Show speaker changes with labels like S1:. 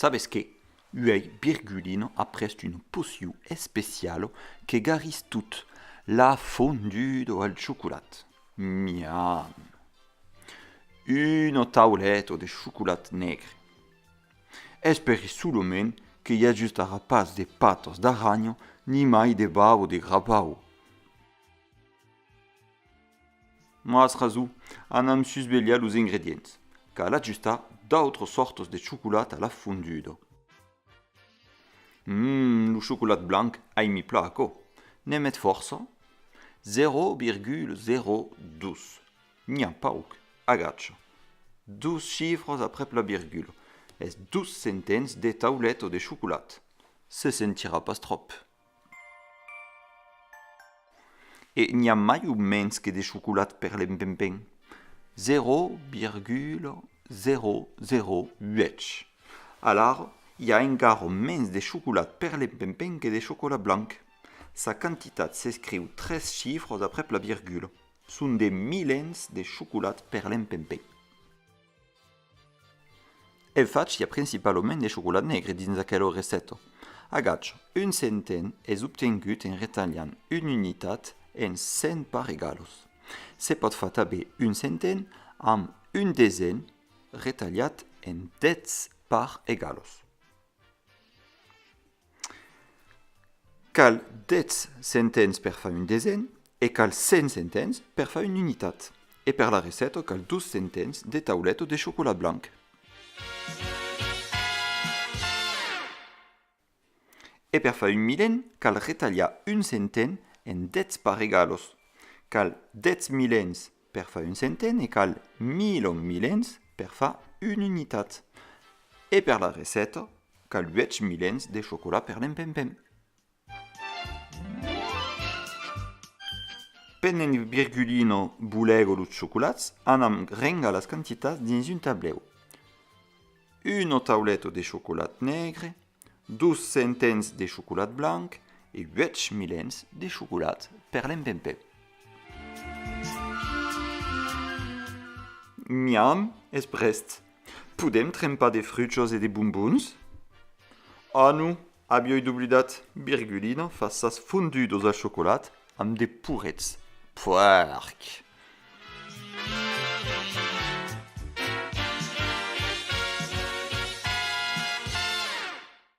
S1: Sabes que? Uei Birgulino a prest une potion especiale que garis tout, la fondue al chocolat. Miam! Une taulette de chocolat negre. Esperi solomen que hi ha just a rapaz de patos d'aragno ni mai de bau de grapau. Mas razu, anam susbelia los ingredients, cal adjusta d'autres sortes de chocolat a la fondudo. Lo chocolat blanc ai mi placo. Nemet força 0,012. N'hi a pauc, agacha. 12 chiffres après la virgule. Es 12 centaines de taulettes de chocolat. Se sentira pas trop. E n'hi a mai ou mens que de chocolat per l'empempeng. 0,008. Alors, il y a encara mens de chocolat per l'empempeng que de chocolat blanc. Sa quantité s'écrit 13 chiffres après la virgule. Sont des millions de chocolat per l'empempeng. E faig hi ha principalment de chocolat negre dins aquella receta. Agaig, une centaine és obtingut en retallant une unitat en 100 par regalos. Se pot fer també une centaine amb une dezen retallat en 10 par regalos. Cal 10 centaines per fer une dezen e cal 100 centaines per fer une unitat. E per la receta cal 12 centaines de taulettes de chocolat blanc. E per fer un milen, cal retallar une centaine en 10 par regalos. Cal 10 milens per fer une centaine e cal 1000 milens per fer une unitat. E per la receta, cal 8 milens de chocolat per l'empempem. Penen Birgulino bulego los chocolats, anam renga las quantitats dins un tableu. Une taulette de chocolat negre, 12 centaines de chocolat blanc et 8 milens de chocolat per l'empempem. Miam, és prest. Podem trempar de fruchos e de bonbons? Ah nu, avioi d'oblidat, Birgulino fa sas fondudos al chocolat amb de purets. Puerc!